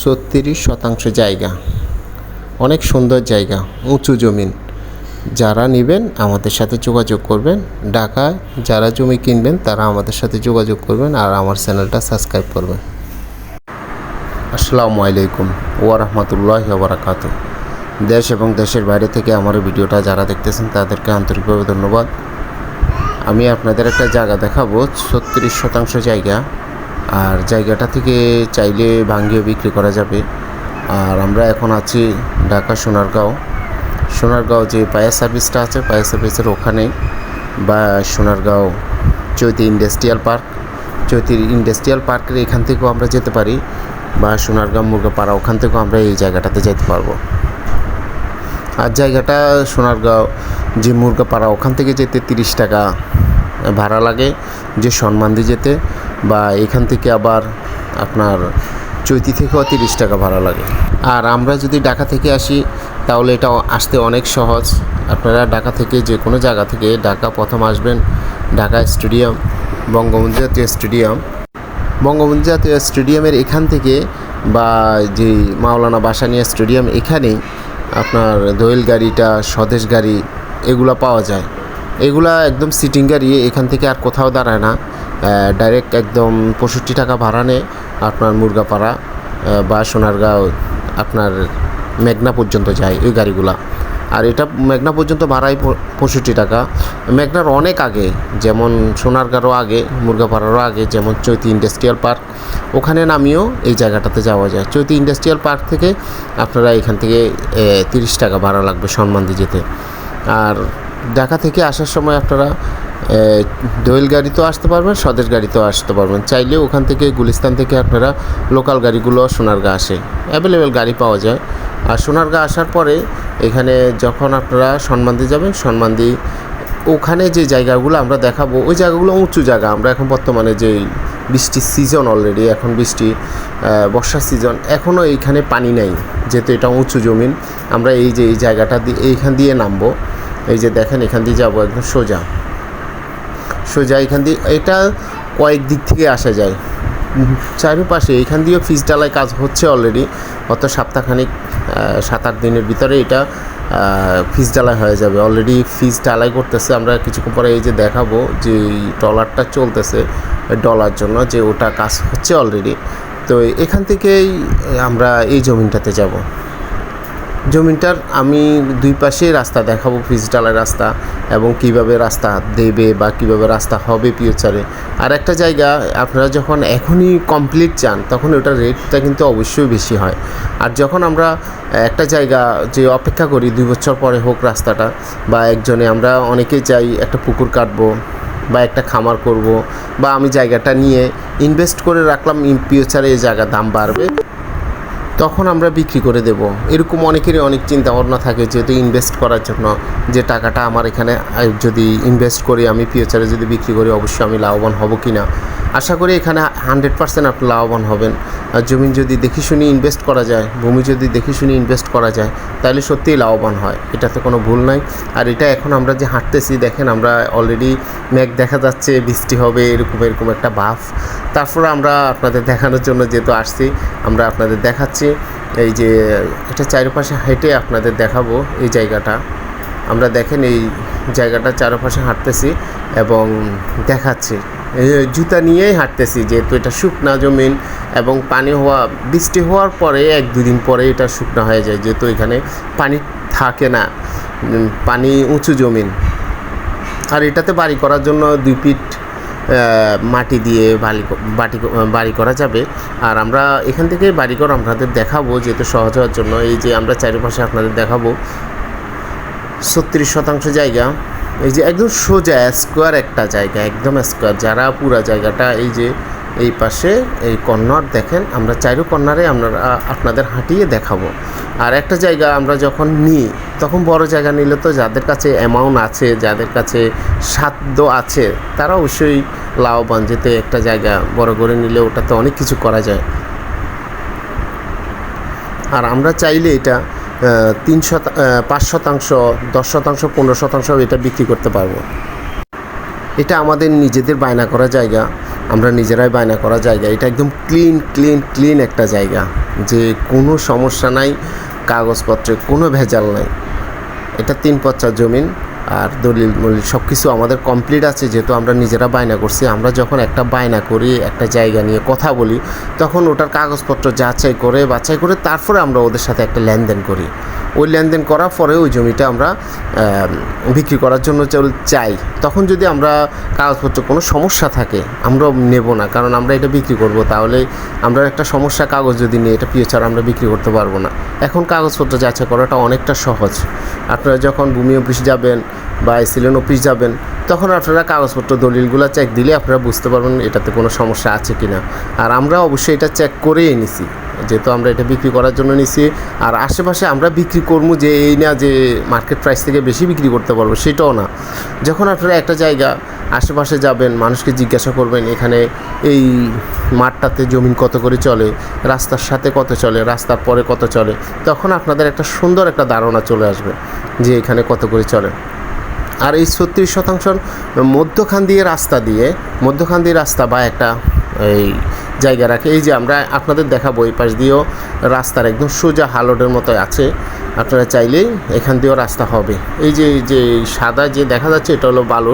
36 শতাংশ জায়গা, অনেক সুন্দর জায়গা, উঁচু জমিন। যারা নেবেন আমাদের সাথে যোগাযোগ করবেন। ঢাকায় যারা জমি কিনবেন তারা আমাদের সাথে যোগাযোগ করবেন আর আমার চ্যানেলটা সাবস্ক্রাইব করবেন। আসসালামু আলাইকুম ওয়া রাহমাতুল্লাহি ওয়া বারাকাতুহু। দেশ এবং দেশের বাইরে থেকে আমার ভিডিওটা যারা দেখতেছেন তাদেরকে আন্তরিকভাবে ধন্যবাদ। আমি আপনাদের একটা জায়গা দেখাবো, 36 শতাংশ জায়গা, আর জায়গাটা থেকে চাইলে ভাঙিয়ে বিক্রি করা যাবে। আর আমরা এখন আছি ঢাকা সোনারগাঁও যে ফায়ার সার্ভিসটা আছে, ফায়ার সার্ভিসের ওখানে, বা সোনারগাঁও চৈতি ইন্ডাস্ট্রিয়াল পার্কের এখান থেকেও আমরা যেতে পারি, বা সোনারগাঁও মুরগাপাড়া ওখান থেকেও আমরা এই জায়গাটাতে যেতে পারবো। আর জায়গাটা সোনারগাঁও যে মুরগাপাড়া ওখান থেকে যেতে 30 টাকা ভাড়া লাগে, যে সন্মান্দি যেতে, বা এখান থেকে আবার আপনার চৈতি থেকেও 30 টাকা ভাড়া লাগে। আর আমরা যদি ঢাকা থেকে আসি তাহলে এটা আসতে অনেক সহজ। আপনারা ঢাকা থেকে যে কোনো জায়গা থেকে, ঢাকা প্রথম আসবেন ঢাকা স্টেডিয়াম, বঙ্গবন্ধু জাতীয় স্টেডিয়ামের এখান থেকে, বা যে মাওলানা ভাসানী স্টেডিয়াম, এখানেই আপনার দোয়েল গাড়িটা, স্বদেশ গাড়ি এগুলো পাওয়া যায়। এগুলা একদম সিটিং গাড়ি, এখান থেকে আর কোথাও দাঁড়ায় না, ডাইরেক্ট একদম 65 টাকা ভাড়া নেয় আপনার মুরগাপাড়া বা সোনারগাঁও আপনার মেঘনা পর্যন্ত যায় ওই গাড়িগুলা। আর এটা মেঘনা পর্যন্ত ভাড়াই 65 টাকা। মেঘনার অনেক আগে, যেমন সোনারগাঁও আগে, মুরগাপাড়ারও আগে, যেমন চৈতি ইন্ডাস্ট্রিয়াল পার্ক, ওখানে নামিয়েও এই জায়গাটাতে যাওয়া যায়। চৈতি ইন্ডাস্ট্রিয়াল পার্ক থেকে আপনারা এখান থেকে 30 টাকা ভাড়া লাগবে সন্মান্দি যেতে। আর ঢাকা থেকে আসার সময় আপনারা দোয়েল গাড়িতেও আসতে পারবেন, স্বদেশ গাড়িতেও আসতে পারবেন। চাইলে ওখান থেকে গুলিস্তান থেকে আপনারা লোকাল গাড়িগুলো সোনারগাঁ আসে, অ্যাভেলেবেল গাড়ি পাওয়া যায়। আর সোনারগাঁ আসার পরে এখানে যখন আপনারা সন্মান্দি যাবেন, সন্মান্দি ওখানে যে জায়গাগুলো আমরা দেখাবো, ওই জায়গাগুলো উঁচু জায়গা। আমরা এখন বর্তমানে যে বৃষ্টির সিজন, অলরেডি এখন বৃষ্টি, বর্ষার সিজন, এখনও এইখানে পানি নেই, যেহেতু এটা উঁচু জমিন। আমরা এই জায়গাটা দিয়ে এইখান দিয়ে নামবো, এই যে দেখেন এখান দিয়ে যাবো একদম সোজা এখান দিয়ে। এটা কয়েক দিক থেকে আসা যায়, চারিপাশে এখান দিয়েও ফিস ডালাই কাজ হচ্ছে অলরেডি। গত সপ্তাহখানিক 7-8 দিনের ভিতরে এটা ফিস ডালাই হয়ে যাবে। অলরেডি ফিস ডালাই করতেছে। আমরা কিছুক্ষণ পরে এই যে দেখাবো যে ট্রলারটা চলতেছে ডলার জন্য, যে ওটা কাজ হচ্ছে অলরেডি। তো এখান থেকেই আমরা এই জমিনটাতে যাব। জমিনটার আমি দুই পাশে রাস্তা দেখাবো, ফিস ডালাই রাস্তা, এবং কিভাবে রাস্তা দেবে বা কিভাবে রাস্তা হবে ফিউচারে। আর একটা জায়গা আপনারা যখন এখনই কমপ্লিট চান, তখন ওটার রেটটা কিন্তু অবশ্যই বেশি হয়। আর যখন আমরা একটা জায়গা যে অপেক্ষা করি 2 বছর পরে হোক রাস্তাটা, বা একজনে আমরা অনেকেই চাই একটা পুকুর কাটবো বা একটা খামার করব, বা আমি জায়গাটা নিয়ে ইনভেস্ট করে রাখলাম, ফিউচারে এই জায়গার দাম বাড়বে, তখন আমরা বিক্রি করে দেব। এরকম অনেকেরই অনেক চিন্তা ভাবনা থাকে, যেহেতু ইনভেস্ট করার জন্য, যে টাকাটা আমার এখানে যদি ইনভেস্ট করি, আমি ফিউচারে যদি বিক্রি করি অবশ্যই আমি লাভবান হব কি না। আশা করি এখানে 100% আপনি লাভবান হবেন। আর জমি যদি দেখে শুনে ইনভেস্ট করা যায়, ভূমি যদি দেখে শুনে ইনভেস্ট করা যায়, তাহলে সত্যিই লাভবান হয়, এটাতে কোনো ভুল নাই। আর এটা এখন আমরা যে হাঁটতেছি, দেখেন আমরা অলরেডি মেঘ দেখা যাচ্ছে, বৃষ্টি হবে, এরকম একটা ভাব। তারপরে আমরা আপনাদের দেখানোর জন্য যেহেতু আসছি, আমরা আপনাদের দেখাচ্ছি। এই যে এটা চারপাশে হেঁটে আপনাদের দেখাবো এই জায়গাটা। আমরা দেখেন এই জায়গাটা চারপাশে হাঁটতেছি এবং দেখাচ্ছি, জুতা নিয়েই হাঁটতেছি, যেহেতু এটা শুকনা জমিন, এবং বৃষ্টি হওয়ার পরে 1-2 দিন পরে এটা শুকনা হয়ে যায়, যেহেতু এখানে পানি থাকে না, পানি উঁচু জমিন। আর এটাতে বাড়ি করার জন্য 2 ফিট মাটি দিয়ে বাড়ি করা যাবে। আর আমরা এখান থেকে বাড়িঘর আপনাদের দেখাবো, যেহেতু সহজ হওয়ার জন্য। এই যে আমরা চারিপাশে আপনাদের দেখাবো 36 শতাংশ জায়গা, এই যে একদম সোজা স্কোয়ার একটা জায়গা, একদম স্কোয়ার। যারা পুরা জায়গাটা এই যে এই পাশে এই কর্নার দেখেন, আমরা চাইরো কর্নারে আপনাদের হাঁটিয়ে দেখাবো। আর একটা জায়গা আমরা যখন নিই, তখন বড় জায়গা নিলে তো যাদের কাছে অ্যামাউন্ট আছে, যাদের কাছে সাধ্য আছে, তারা অবশ্যই লাভবান। যেতে একটা জায়গা বড় করে নিলে ওটাতে অনেক কিছু করা যায়। আর আমরা চাইলে এটা 5 শতাংশ, 10 শতাংশ, 15 শতাংশ এটা বিক্রি করতে পারবো। এটা আমাদের নিজেদের বায়না করা জায়গা। আমরা নিজেরাই বায়না করা জায়গা। এটা একদম ক্লিন একটা জায়গা, যে কোনো সমস্যা নাই, কাগজপত্রে কোনো ভেজাল নাই। এটা 3 পচ্চা জমিন, আর দলিল সব কিছু আমাদের কমপ্লিট আছে, যেহেতু আমরা নিজেরা বায়না করছি। আমরা যখন একটা বায়না করি, একটা জায়গা নিয়ে কথা বলি, তখন ওটার কাগজপত্র বাছাই করে তারপরে আমরা ওদের সাথে একটা লেনদেন করি। ওই লেনদেন করার পরে ওই জমিটা আমরা বিক্রি করার জন্য চাই। তখন যদি আমরা কাগজপত্র কোনো সমস্যা থাকে, আমরা নেব না, কারণ আমরা এটা বিক্রি করব। তাহলে আমরা একটা সমস্যা কাগজ যদি নিই, এটা ফিউচার আমরা বিক্রি করতে পারবো না। এখন কাগজপত্র যাচাই করাটা অনেকটা সহজ। আপনারা যখন ভূমি অফিস যাবেন বা এসিলেন অফিস যাবেন, তখন আপনারা কাগজপত্র দলিলগুলো চেক দিলে আপনারা বুঝতে পারবেন এটাতে কোনো সমস্যা আছে কি না। আর আমরা অবশ্যই এটা চেক করেই নিছি, যেহেতু আমরা এটা বিক্রি করার জন্য নিছি। আর আশেপাশে আমরা বিক্রি করবো যে এই না যে মার্কেট প্রাইস থেকে বেশি বিক্রি করতে পারবো, সেটাও না। যখন আপনারা একটা জায়গা আশেপাশে যাবেন, মানুষকে জিজ্ঞাসা করবেন এখানে এই মাঠটাতে জমিন কত করে চলে, রাস্তার সাথে কত চলে, রাস্তার পরে কত চলে, তখন আপনাদের একটা সুন্দর একটা ধারণা চলে আসবে যে এখানে কত করে চলে। আর এই 36% মধ্যখান দিয়ে রাস্তা বা একটা এই জায়গা রাখে। এই যে আমরা আপনাদের দেখাবো, এই পাশ দিয়েও রাস্তার একদম সোজা হালটের মতো আছে। আপনারা চাইলেই এখান দিয়েও রাস্তা হবে। এই যে সাদা যে দেখা যাচ্ছে, এটা হলো বালু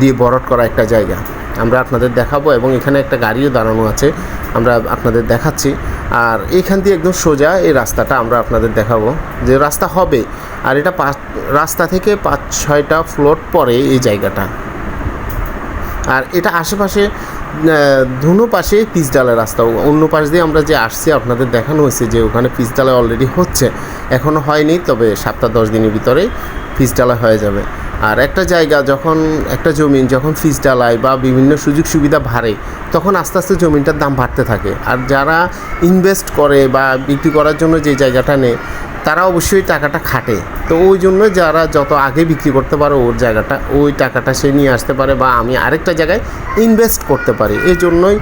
দিয়ে ভরাট করা একটা জায়গা। আমরা আপনাদের দেখাবো, এবং এখানে একটা গাড়িও দাঁড়ানো আছে, আমরা আপনাদের দেখাচ্ছি। আর এইখান দিয়ে একদম সোজা এই রাস্তাটা আমরা আপনাদের দেখাবো, যে রাস্তা হবে। আর এটা রাস্তা থেকে 5-6টা ফ্লোর পরে এই জায়গাটা। আর এটা আশেপাশে দুনো পাশে পিচ ডালের রাস্তা। অন্য পাশ দিয়ে আমরা যে আসছি, আপনাদের দেখানো হয়েছে যে ওখানে পিচ ডালা অলরেডি হচ্ছে, এখনও হয়নি, তবে 7-10 দিনের ভিতরেই পিচ ডালা হয়ে যাবে। আর একটা জায়গা যখন একটা জমিন যখন পিচ ডালায় বা বিভিন্ন সুযোগ সুবিধা বাড়ে, তখন আস্তে আস্তে জমিনটার দাম বাড়তে থাকে। আর যারা ইনভেস্ট করে বা বিক্রি করার জন্য যে জায়গাটা নেয়, তারা অবশ্যই টাকাটা খাটে। তো ওই জন্য যারা যত আগে বিক্রি করতে পারে ওই টাকাটা সে নিয়ে আসতে পারে, বা আমি আরেকটা জায়গায় ইনভেস্ট করতে পারি। এই জন্যই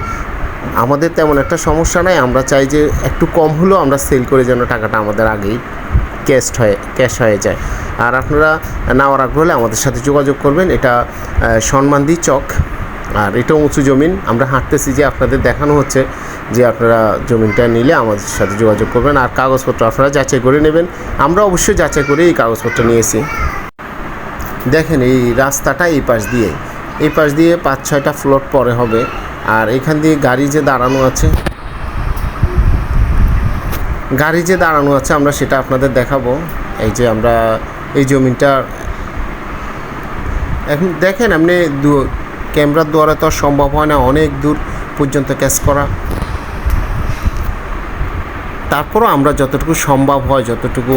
আমাদের তেমন একটা সমস্যা নাই। আমরা চাই যে একটু কম হলেও আমরা সেল করে যেন টাকাটা আমাদের আগেই ক্যাশ হয়ে যায়। আর আপনারা নেওয়ার আগ্রহ হলে আমাদের সাথে যোগাযোগ করবেন। এটা সম্মানদি চক, আর এটাও উঁচু জমিন। আমরা হাঁটতেছি যে আপনাদের দেখানো হচ্ছে যে আপনারা জমিনটা নিলে আমাদের সাথে যোগাযোগ করবেন। আর কাগজপত্র আপনারা যাচাই করে নেবেন। আমরা অবশ্যই যাচাই করে এই কাগজপত্র নিয়েছি। দেখেন এই রাস্তাটা এই পাশ দিয়ে 5-6টা ফ্লোর পরে হবে। আর এখান দিয়ে গাড়ি যে দাঁড়ানো আছে আমরা সেটা আপনাদের দেখাবো। এই যে আমরা এই জমিনটা এখন দেখেন, আপনি ক্যামেরার দ্বারা তো সম্ভব হয় না অনেক দূর পর্যন্ত ক্যাচ করা। তারপরও আমরা যতটুকু সম্ভব হয়, যতটুকু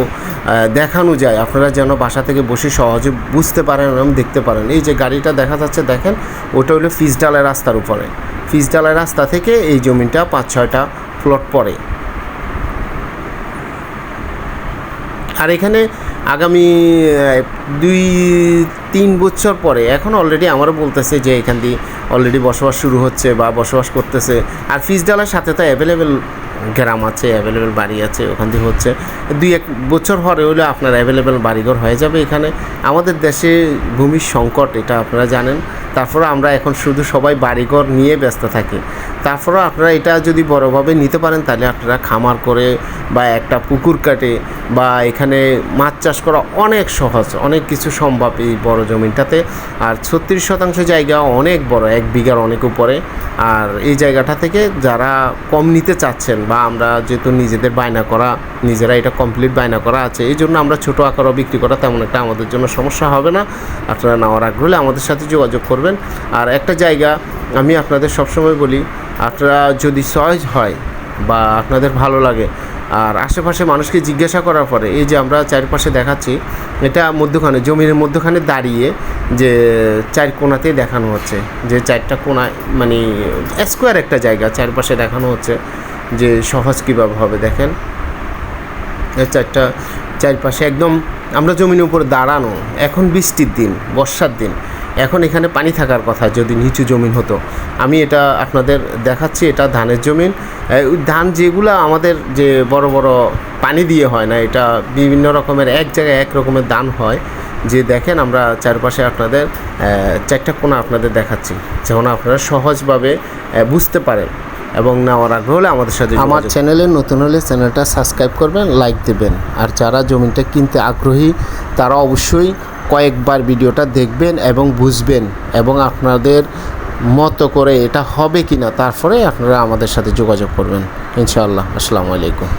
দেখানো যায়, আপনারা যেন বাসা থেকে বসে সহজে বুঝতে পারেন এবং দেখতে পারেন। এই যে গাড়িটা দেখা যাচ্ছে, দেখেন ওটা হলো পিচ ডালাই রাস্তার উপরে। পিচ ডালাই রাস্তা থেকে এই জমিনটা 5-6টা প্লট পড়ে। আর এখানে আগামী 2-3 বছর পরে, এখন অলরেডি আমারও বলতেছে যে এখান দিয়ে অলরেডি বসবাস শুরু হচ্ছে বা বসবাস করতেছে। আর পিচ ডালার সাথে তো অ্যাভেলেবেল গ্রাম আছে, অ্যাভেলেবেল বাড়ি আছে, ওখান থেকে হচ্ছে 2-1 বছর পরে হলে আপনার অ্যাভেলেবেল বাড়িঘর হয়ে যাবে। এখানে আমাদের দেশে ভূমির সংকট, এটা আপনারা জানেন। তারপরে আমরা এখন শুধু সবাই বাড়িঘর নিয়ে ব্যস্ত থাকি। তারপরেও আপনারা এটা যদি বড়োভাবে নিতে পারেন, তাহলে আপনারা খামার করে বা একটা পুকুর কাটে বা এখানে মাছ চাষ করা অনেক সহজ, অনেক কিছু সম্ভব এই বড় জমিনটাতে। আর 36% জায়গা অনেক বড়, 1 বিঘার অনেক উপরে। আর এই জায়গাটা থেকে যারা কম নিতে চাচ্ছেন, বা আমরা যেহেতু নিজেরা এটা কমপ্লিট বায়না করা আছে, এই জন্য আমরা ছোটো আকারও বিক্রি করা তেমন একটা আমাদের জন্য সমস্যা হবে না। আপনারা নেওয়ার আগ্রহ হলে আমাদের সাথে যোগাযোগ করবেন। আর একটা জায়গা আমি আপনাদের সবসময় বলি, আপনারা যদি চয়েস হয় বা আপনাদের ভালো লাগে, আর আশেপাশে মানুষকে জিজ্ঞাসা করার পরে, এই যে আমরা চারপাশে দেখাচ্ছি, এটা জমির মধ্যখানে দাঁড়িয়ে যে 4 কোণাতেই দেখানো হচ্ছে, যে 4টা কোণায় মানে স্কোয়ার একটা জায়গা চারপাশে দেখানো হচ্ছে যে সহজ কীভাবে হবে। দেখেন চারপাশে একদম আমরা জমির উপর দাঁড়ানো। এখন বৃষ্টির দিন, বর্ষার দিন, এখন এখানে পানি থাকার কথা যদি নিচু জমিন হতো। আমি এটা আপনাদের দেখাচ্ছি, এটা ধানের জমিন। ধান যেগুলো আমাদের যে বড় বড় পানি দিয়ে হয় না, এটা বিভিন্ন রকমের এক জায়গায় এক রকমের ধান হয়, যে দেখেন আমরা চারপাশে আপনাদের চারটা কোণা আপনাদের দেখাচ্ছি, যেমন আপনারা সহজভাবে বুঝতে পারেন এবং নেওয়ার আগ্রহ হলে আমাদের সাথে আমার চ্যানেলে নতুন হলে চ্যানেলটা সাবস্ক্রাইব করবেন, লাইক দেবেন। আর যারা জমিটা কিনতে আগ্রহী তারা অবশ্যই কয়েকবার ভিডিওটা দেখবেন এবং বুঝবেন এবং আপনাদের মতো করে এটা হবে কি না তারপরে আপনারা আমাদের সাথে যোগাযোগ করবেন ইনশাআল্লাহ। আসসালামু আলাইকুম।